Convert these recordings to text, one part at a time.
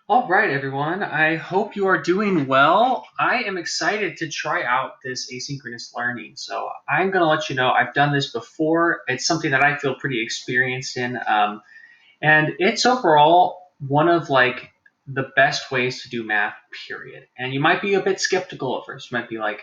All right, everyone. I hope you are doing well. I am excited to try out this asynchronous learning. So I'm going to let you know I've done this before. It's something that I feel pretty experienced in, and it's overall one of the best ways to do math. Period. And you might be a bit skeptical at first. You might be like,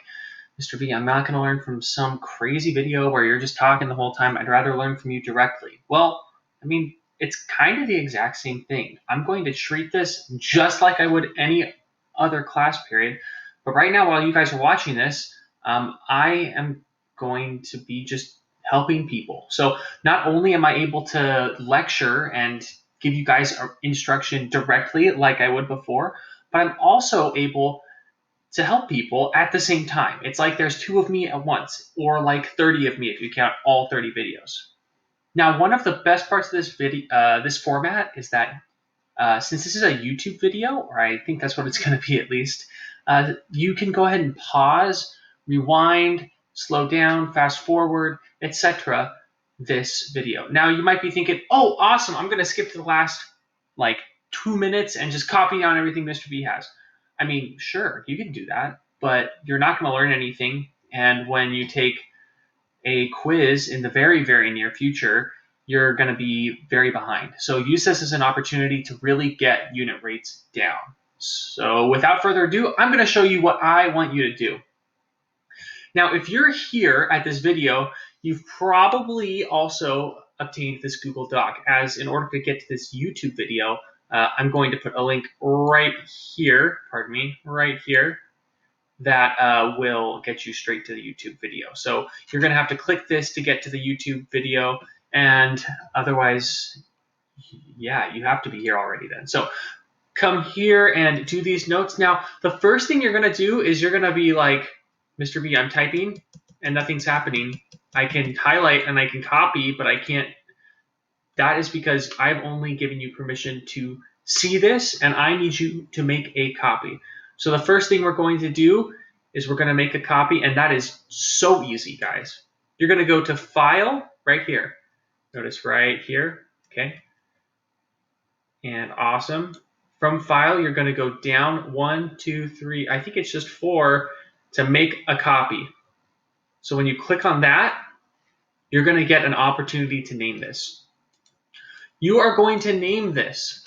Mr. V, I'm not going to learn from some crazy video where you're just talking the whole time. I'd rather learn from you directly. Well, I mean, it's kind of the exact same thing. I'm going to treat this just like I would any other class period. But right now, while you guys are watching this, I am going to be just helping people. So not only am I able to lecture and give you guys instruction directly like I would before, but I'm also able to help people at the same time. It's like there's two of me at once, or like 30 of me if you count all 30 videos. Now, one of the best parts of this format is that since this is a YouTube video, or I think that's what it's going to be at least, you can go ahead and pause, rewind, slow down, fast forward, etc. this video. Now, you might be thinking, oh, awesome, I'm going to skip to the last like 2 minutes and just copy down everything Mr. B has. I mean, sure, you can do that, but you're not going to learn anything. And when you take a quiz in the very, very near future, you're going to be very behind. So use this as an opportunity to really get unit rates down. So without further ado, I'm going to show you what I want you to do. Now, if you're here at this video, you've probably also obtained this Google Doc, as in order to get to this YouTube video, I'm going to put a link right here, right here, that will get you straight to the YouTube video. So you're going to have to click this to get to the YouTube video, and otherwise, yeah, you have to be here already then. So come here and do these notes. Now, the first thing you're going to do is you're going to be like, Mr. B, I'm typing and nothing's happening. I can highlight and I can copy, but I can't. That is because I've only given you permission to see this, and I need you to make a copy. So the first thing we're going to do is we're going to make a copy, and that is so easy, guys. You're going to go to File right here. Notice right here, okay? And awesome. From File, you're going to go down 1, 2, 3, I think it's just 4 to make a copy. So when you click on that, you're going to get an opportunity to name this. You are going to name this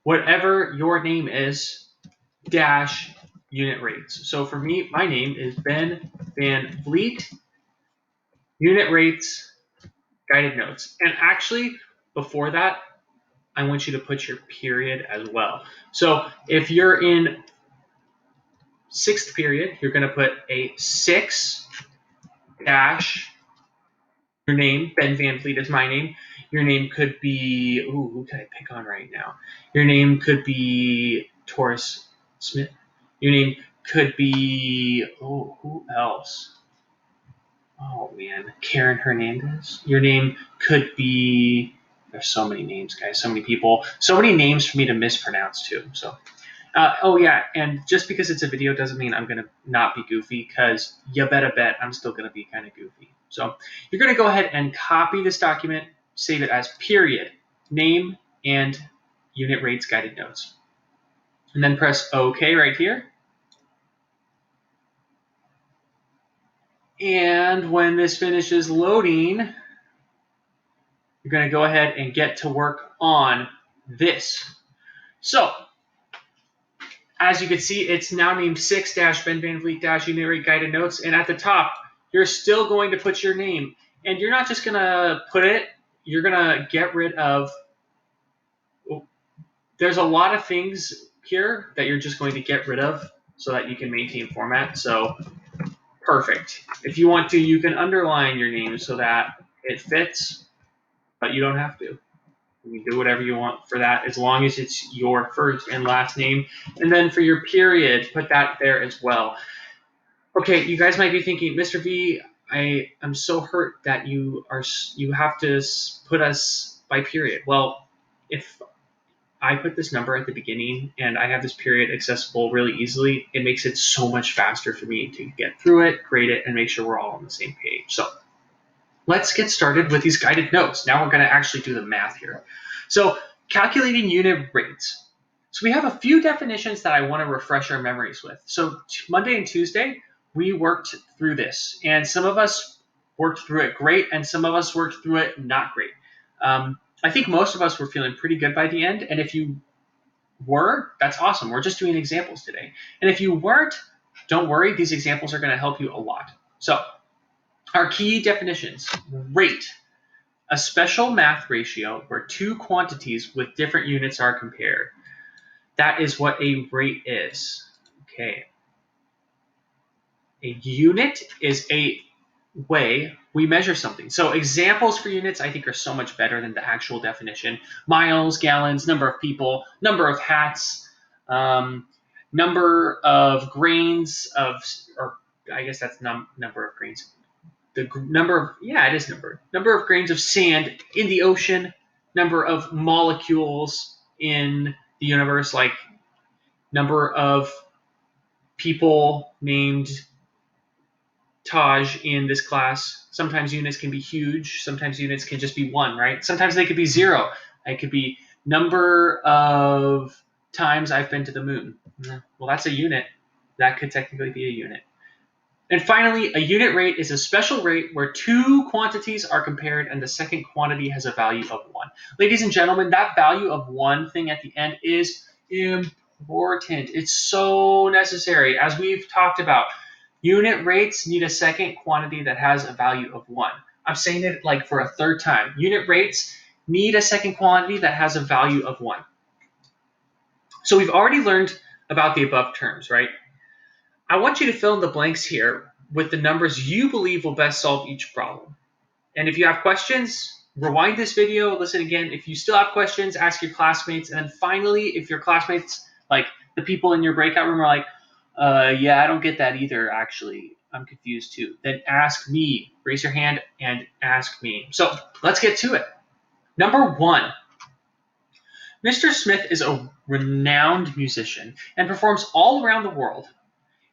whatever your name is, dash unit rates. So for me, my name is Ben Van Vliet, unit rates, guided notes. And actually, before that, I want you to put your period as well. So if you're in 6th period, you're going to put a 6 dash your name. Ben Van Vliet is my name. Your name could be, ooh, who can I pick on right now? Your name could be Taurus Smith. Your name could be, oh, who else? Oh, man, Karen Hernandez. Your name could be, there's so many names, guys, so many people, so many names for me to mispronounce, too. So, oh, yeah, and just because it's a video doesn't mean I'm going to not be goofy, because you better bet I'm still going to be kind of goofy. So you're going to go ahead and copy this document, save it as period, name, and unit rates guided notes. And then press OK right here. And when this finishes loading, you're going to go ahead and get to work on this. So as you can see, it's now named 6-Ben Van Vliet-unit rate guided notes. And at the top, you're still going to put your name. And you're not just going to put it, you're going to get rid of, there's a lot of things here that you're just going to get rid of so that you can maintain format. So perfect. If you want to, you can underline your name so that it fits, but you don't have to. You can do whatever you want for that as long as it's your first and last name. And then for your period, put that there as well. Okay, you guys might be thinking, Mr. V, I'm so hurt that you have to put us by period. Well, if I put this number at the beginning and I have this period accessible really easily, it makes it so much faster for me to get through it, grade it, and make sure we're all on the same page. So let's get started with these guided notes. Now we're going to actually do the math here. So calculating unit rates. So we have a few definitions that I want to refresh our memories with. So Monday and Tuesday, we worked through this, and some of us worked through it great, and some of us worked through it not great. I think most of us were feeling pretty good by the end, and if you were, that's awesome. We're just doing examples today. And if you weren't, don't worry, these examples are going to help you a lot. So our key definitions: rate, a special math ratio where two quantities with different units are compared. That is what a rate is. Okay. A unit is a way we measure something. So examples for units I think are so much better than the actual definition. Miles, gallons, number of people, number of hats, number of grains of, or I guess that's number of grains. The number of, yeah, it is numbered. Number of grains of sand in the ocean, number of molecules in the universe, like number of people named Taj in this class. Sometimes units can be huge. Sometimes units can just be one, right? Sometimes they could be zero. It could be number of times I've been to the moon. Well, that's a unit. That could technically be a unit. And finally, a unit rate is a special rate where two quantities are compared and the second quantity has a value of 1. Ladies and gentlemen, that value of 1 thing at the end is important. It's so necessary. As we've talked about, unit rates need a second quantity that has a value of 1. I'm saying it like for a third time. Unit rates need a second quantity that has a value of 1. So we've already learned about the above terms, right? I want you to fill in the blanks here with the numbers you believe will best solve each problem. And if you have questions, rewind this video, listen again. If you still have questions, ask your classmates. And then finally, if your classmates, like the people in your breakout room, are like, yeah, I don't get that either, actually. I'm confused too. Then ask me. Raise your hand and ask me. So let's get to it. Number 1. Mr. Smith is a renowned musician and performs all around the world.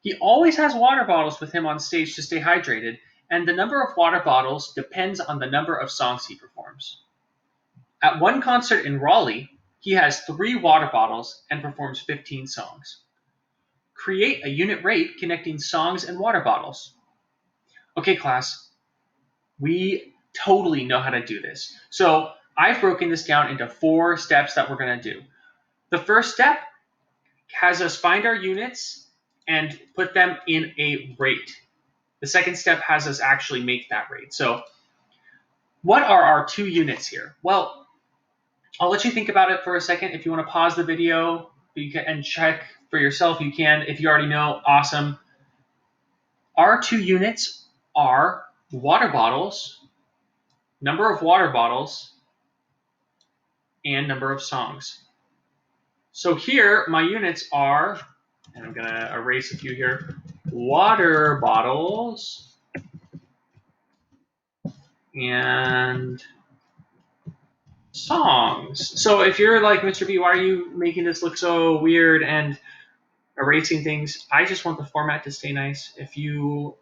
He always has water bottles with him on stage to stay hydrated, and the number of water bottles depends on the number of songs he performs. At one concert in Raleigh, he has 3 water bottles and performs 15 songs. Create a unit rate connecting songs and water bottles. Okay, class, we totally know how to do this. So I've broken this down into 4 steps that we're going to do. The first step has us find our units and put them in a rate. The second step has us actually make that rate. So what are our 2 units here? Well, I'll let you think about it for a second. If you want to pause the video and check for yourself, you can. If you already know, awesome. Our 2 units are water bottles, number of water bottles, and number of songs. So here, my units are, and I'm going to erase a few here, water bottles and songs. So if you're like, Mr. B, why are you making this look so weird and erasing things? I just want the format to stay nice. If you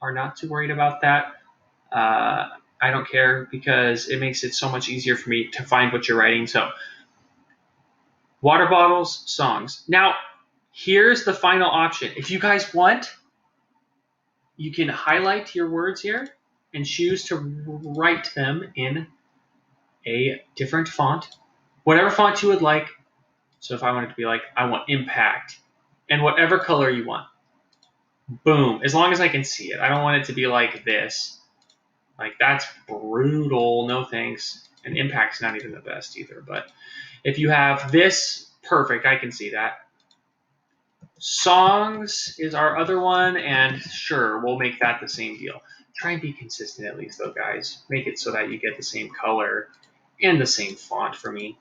are not too worried about that, I don't care, because it makes it so much easier for me to find what you're writing. So water bottles, songs. Now, here's the final option. If you guys want, you can highlight your words here and choose to write them in a different font, whatever font you would like. So if I wanted to be like, I want impact, and whatever color you want. Boom. As long as I can see it. I don't want it to be like this. Like, that's brutal. No thanks. And impact's not even the best either. But if you have this, perfect. I can see that. Songs is our other one, and sure, we'll make that the same deal. Try and be consistent at least, though, guys. Make it so that you get the same color and the same font for me.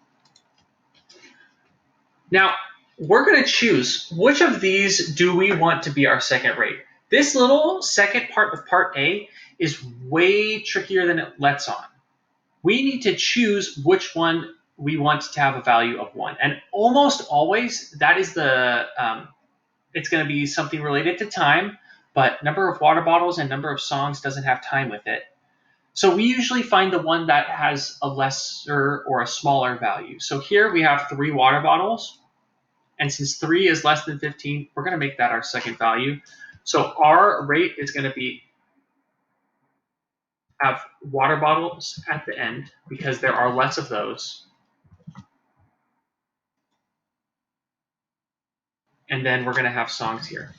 Now, we're going to choose which of these do we want to be our second rate. This little second part of part A is way trickier than it lets on. We need to choose which one we want to have a value of 1. And almost always, that is it's going to be something related to time, but number of water bottles and number of songs doesn't have time with it. So we usually find the one that has a lesser or a smaller value. So here we have 3 water bottles. And since 3 is less than 15, we're going to make that our second value. So our rate is going to be have water bottles at the end because there are less of those. And then we're going to have songs here.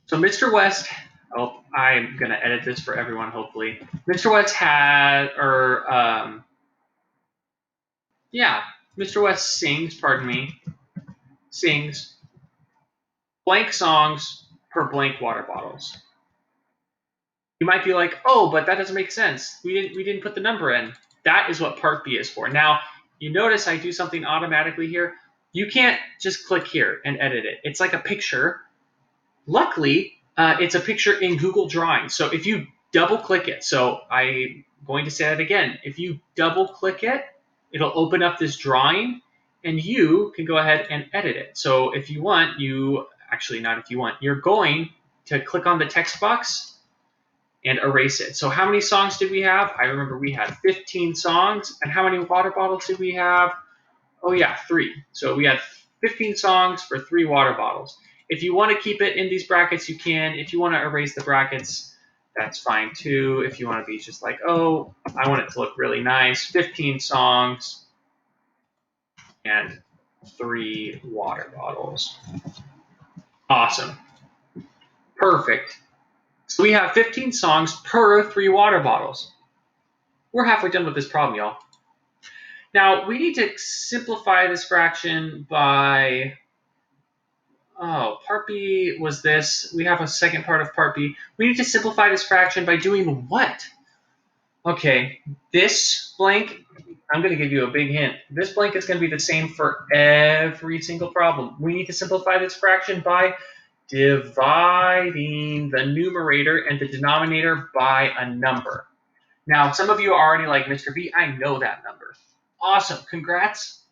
So Mr. West, oh, I'm going to edit this for everyone, hopefully. Mr. West had, Mr. West sings blank songs per blank water bottles. You might be like, oh, but that doesn't make sense. We didn't put the number in. That is what part B is for. Now, you notice I do something automatically here. You can't just click here and edit it. It's like a picture. Luckily, it's a picture in Google Drawings. So if you double click it, so I'm going to say that again. If you double click it, it'll open up this drawing and you can go ahead and edit it. So if you want, actually not if you want, you're going to click on the text box and erase it. So how many songs did we have? I remember we had 15 songs. And how many water bottles did we have? Oh yeah, 3. So we had 15 songs for 3 water bottles. If you want to keep it in these brackets, you can. If you want to erase the brackets, that's fine too. If you want to be just like, oh, I want it to look really nice, 15 songs and 3 water bottles. Awesome. Perfect. So we have 15 songs per 3 water bottles. We're halfway done with this problem, y'all. Now, we need to simplify this fraction by, part B was this. We have a second part of part B. We need to simplify this fraction by doing what? Okay, this blank, I'm going to give you a big hint. This blank is going to be the same for every single problem. We need to simplify this fraction by dividing the numerator and the denominator by a number. Now, some of you are already like, Mr. B, I know that number. Awesome, congrats.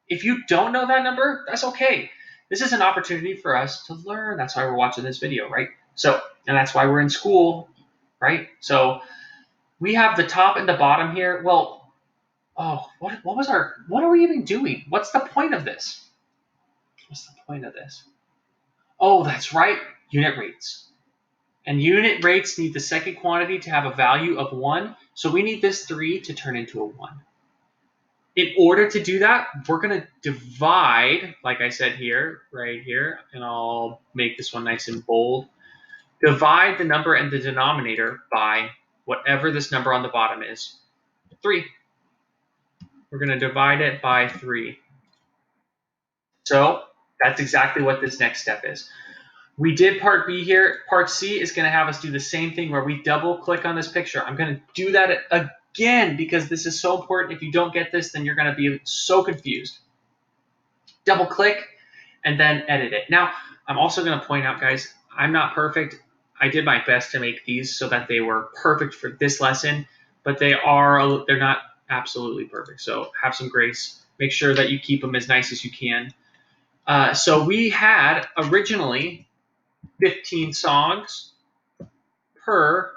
If you don't know that number, that's okay. This is an opportunity for us to learn. That's why we're watching this video, right? So, and that's why we're in school, right? So we have the top and the bottom here. Well, what are we even doing? What's the point of this? What's the point of this? Oh, that's right, unit rates. And unit rates need the second quantity to have a value of 1. So we need this 3 to turn into a 1. In order to do that, we're going to divide, like I said here, right here, and I'll make this one nice and bold. Divide the number and the denominator by whatever this number on the bottom is, 3. We're going to divide it by 3. So that's exactly what this next step is. We did part B here. Part C is going to have us do the same thing where we double click on this picture. I'm going to do that again because this is so important. If you don't get this, then you're going to be so confused. Double click and then edit it. Now, I'm also going to point out, guys, I'm not perfect. I did my best to make these so that they were perfect for this lesson, but they're not absolutely perfect. So have some grace. Make sure that you keep them as nice as you can. So we had originally 15 songs per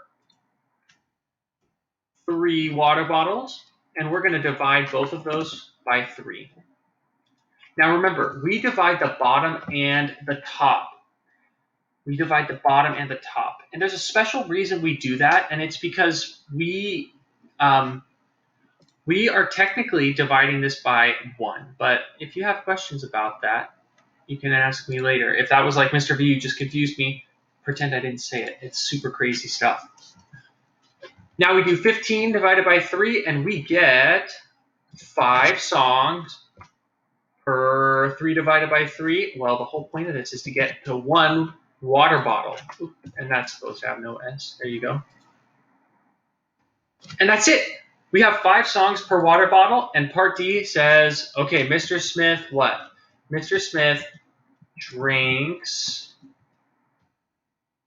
3 water bottles, and we're going to divide both of those by 3. Now remember, we divide the bottom and the top. We divide the bottom and the top. And there's a special reason we do that, and it's because we are technically dividing this by 1. But if you have questions about that, you can ask me later. If that was like, Mr. B, you just confused me, pretend I didn't say it. It's super crazy stuff. Now we do 15 divided by 3, and we get 5 songs per 3 divided by 3. Well, the whole point of this is to get to 1 water bottle. And that's supposed to have no S. There you go. And that's it. We have 5 songs per water bottle, and part D says, okay, Mr. Smith, what? Mr. Smith drinks.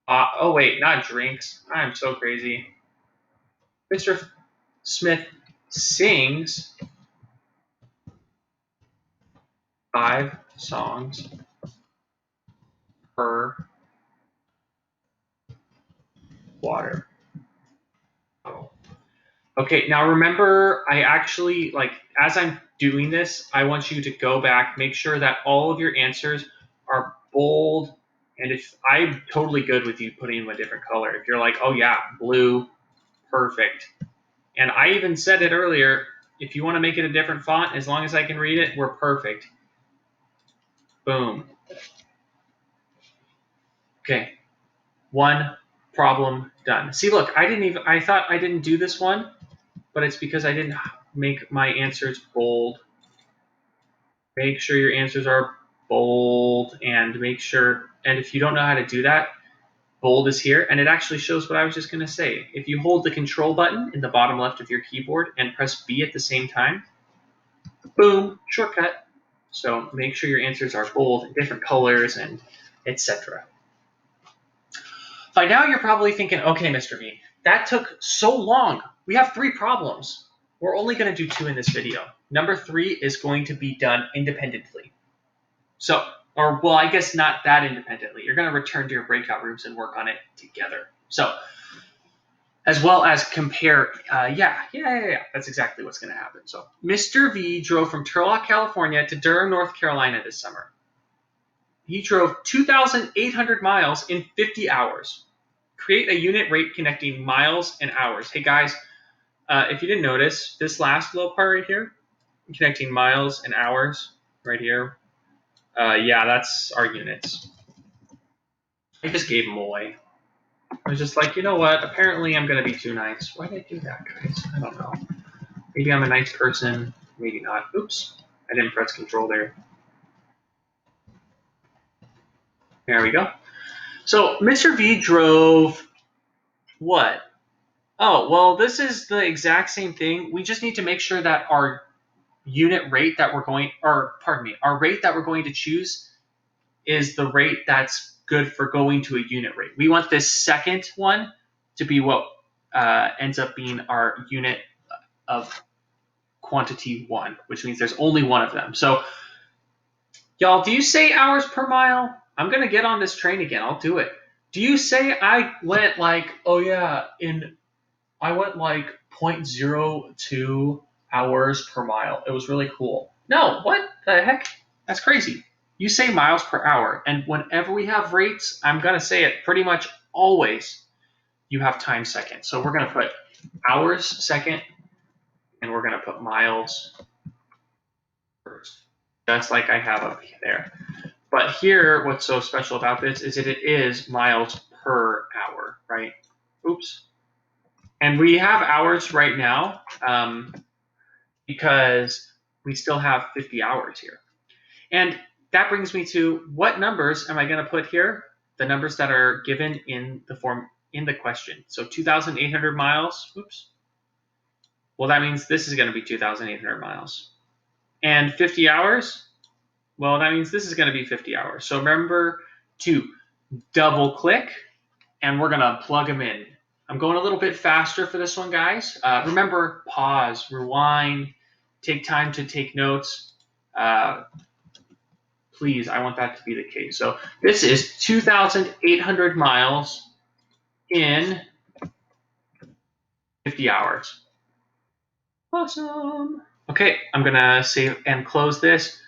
Oh, wait, not drinks. I'm so crazy. Mr. Smith sings 5 songs per water bottle. Okay, now remember, I actually as I'm doing this, I want you to go back, make sure that all of your answers are bold. And if I'm totally good with you putting them a different color. If you're like, oh yeah, blue, perfect. And I even said it earlier, if you want to make it a different font, as long as I can read it, we're perfect. Boom. Okay. One problem done. See, look, I thought I didn't do this one, but it's because I didn't make my answers bold. Make sure your answers are bold and make sure, and if you don't know how to do that, bold is here, and it actually shows what I was just going to say. If you hold the control button in the bottom left of your keyboard and press B at the same time, boom, shortcut. So make sure your answers are bold, different colors, and etc. By now you're probably thinking, okay, Mr. V, that took so long. We have 3 problems. We're only going to do 2 in this video. Number 3 is going to be done independently. So, or well, I guess not that independently. You're going to return to your breakout rooms and work on it together. So, as well as compare, yeah, that's exactly what's going to happen. So, Mr. V drove from Turlock, California to Durham, North Carolina this summer. He drove 2,800 miles in 50 hours. Create a unit rate connecting miles and hours. Hey guys, if you didn't notice, this last little part right here, connecting miles and hours, right here, yeah, that's our units. I just gave them away. I was just like, you know what? Apparently I'm going to be too nice. Why did I do that, guys? I don't know. Maybe I'm a nice person. Maybe not. Oops. I didn't press control there. There we go. So Mr. V drove what? Oh, well, this is the exact same thing. We just need to make sure that our unit rate that we're going, or pardon me, our rate that we're going to choose is the rate that's good for going to a unit rate. We want this second one to be what ends up being our unit of quantity 1, which means there's only one of them. So, y'all, do you say hours per mile? I'm going to get on this train again. I'll do it. Do you say I went like, oh yeah, I went like 0.02 hours per mile. It was really cool. No, what the heck? That's crazy. You say miles per hour, and whenever we have rates, I'm going to say it pretty much always, you have time second. So we're going to put hours second, and we're going to put miles first, just like I have up there. But here, what's so special about this is that it is miles per hour, right? Oops. And we have hours right now because we still have 50 hours here. And that brings me to what numbers am I going to put here? The numbers that are given in the form in the question. So 2,800 miles. Oops. Well, that means this is going to be 2,800 miles. And 50 hours. Well, that means this is going to be 50 hours. So remember to double click, and we're going to plug them in. I'm going a little bit faster for this one, guys. Remember, pause, rewind, take time to take notes. Please, I want that to be the case. So this is 2,800 miles in 50 hours. Awesome. Okay, I'm going to save and close this.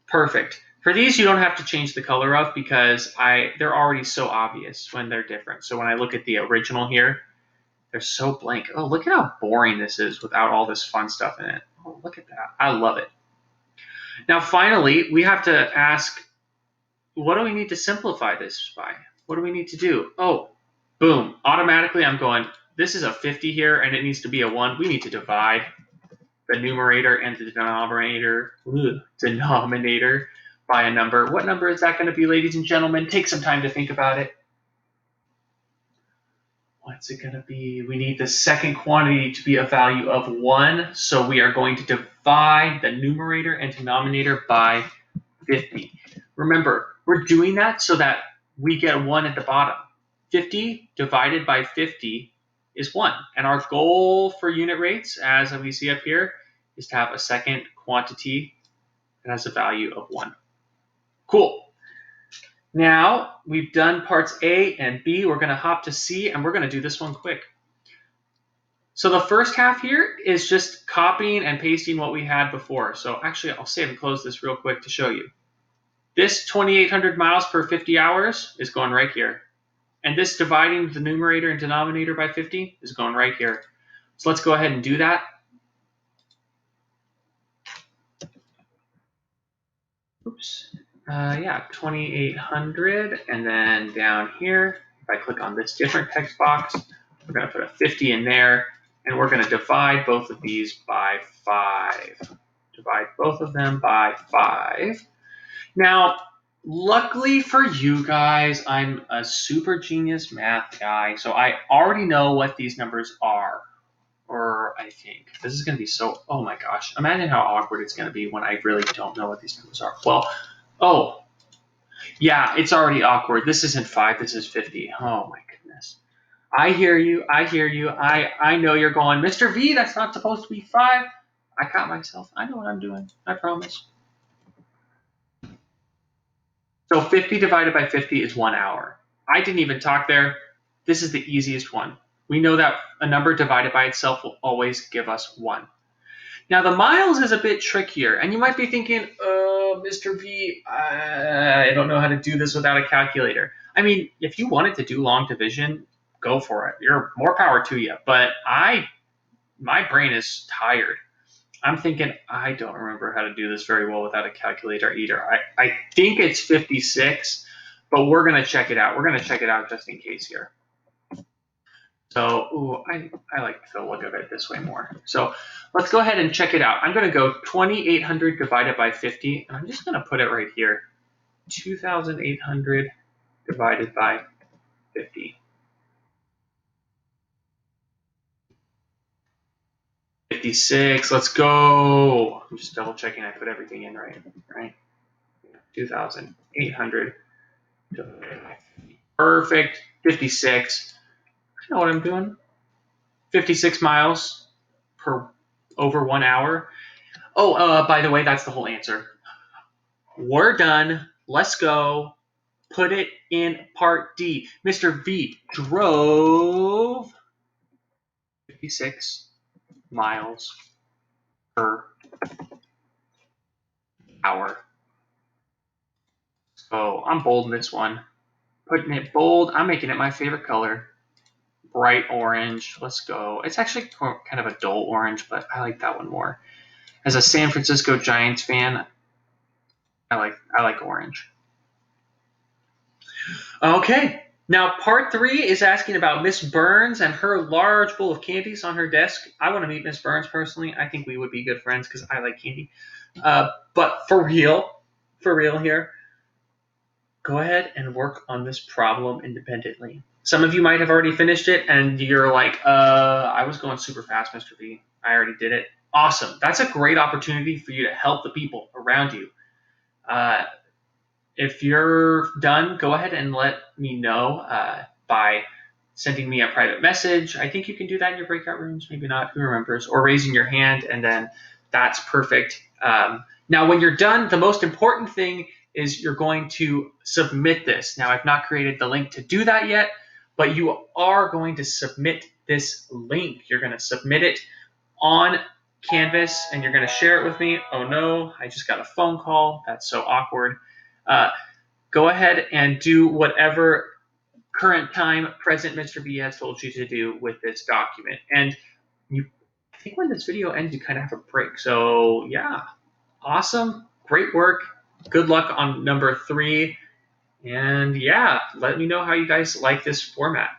Perfect. For these, you don't have to change the color of because they're already so obvious when they're different. So when I look at the original here, they're so blank. Oh, look at how boring this is without all this fun stuff in it. Oh, look at that. I love it. Now, finally, we have to ask, what do we need to simplify this by? What do we need to do? Oh, boom. Automatically, I'm going, this is a 50 here, and it needs to be a 1. We need to divide the numerator and the denominator by a number. What number is that going to be, ladies and gentlemen? Take some time to think about it. What's it going to be? We need the second quantity to be a value of 1, so we are going to divide the numerator and denominator by 50. Remember, we're doing that so that we get 1 at the bottom. 50 divided by 50 is 1. And our goal for unit rates, as we see up here, is to have a second quantity that has a value of 1. Cool. Now, we've done parts A and B. We're going to hop to C, and we're going to do this one quick. So the first half here is just copying and pasting what we had before. So actually, I'll save and close this real quick to show you. This 2,800 miles per 50 hours is going right here. And this dividing the numerator and denominator by 50 is going right here. So let's go ahead and do that. Oops. Yeah, 2,800. And then down here, if I click on this different text box, we're going to put a 50 in there. And we're going to divide both of these by 5. Divide both of them by 5. Now, luckily for you guys, I'm a super genius math guy, so I already know what these numbers are. Or I think. This is going to be so, oh my gosh. Imagine how awkward it's going to be when I really don't know what these numbers are. Well, oh, yeah, it's already awkward. This isn't 5, this is 50. Oh my goodness. I hear you. I hear you. I know you're going, Mr. V, that's not supposed to be 5. I caught myself. I know what I'm doing. I promise. So 50 divided by 50 is 1 hour. I didn't even talk there. This is the easiest one. We know that a number divided by itself will always give us 1. Now the miles is a bit trickier, and you might be thinking, Mr. V, I don't know how to do this without a calculator. I mean, if you wanted to do long division, go for it. You're more power to you. But my brain is tired. I'm thinking I don't remember how to do this very well without a calculator either. I think it's 56, but we're going to check it out. We're going to check it out just in case here. So, ooh, I like the look of it this way more. So let's go ahead and check it out. I'm going to go 2,800 divided by 50, and I'm just going to put it right here. 2,800 divided by 50. 56, let's go. I'm just double checking I put everything in right? 2,800. Perfect. 56. I know what I'm doing. 56 miles per over 1 hour. Oh, by the way, that's the whole answer. We're done. Let's go. Put it in part D. Mr. V drove 56 miles per hour. So I'm bolding this one. Putting it bold. I'm making it my favorite color. Bright orange. Let's go. It's actually kind of a dull orange, but I like that one more. As a San Francisco Giants fan, I like orange. Okay. Now, part 3 is asking about Miss Burns and her large bowl of candies on her desk. I want to meet Miss Burns personally. I think we would be good friends because I like candy. But for real here, go ahead and work on this problem independently. Some of you might have already finished it, and you're like, I was going super fast, Mr. V. I already did it. Awesome. That's a great opportunity for you to help the people around you. If you're done, go ahead and let me know by sending me a private message. I think you can do that in your breakout rooms. Maybe not. Who remembers? Or raising your hand, and then that's perfect. Now, when you're done, the most important thing is you're going to submit this. Now, I've not created the link to do that yet, but you are going to submit this link. You're going to submit it on Canvas, and you're going to share it with me. Oh no, I just got a phone call. That's so awkward. Go ahead and do whatever current time present Mr. B has told you to do with this document. And I think when this video ends, you kind of have a break. So yeah, awesome. Great work. Good luck on number 3. And yeah, let me know how you guys like this format.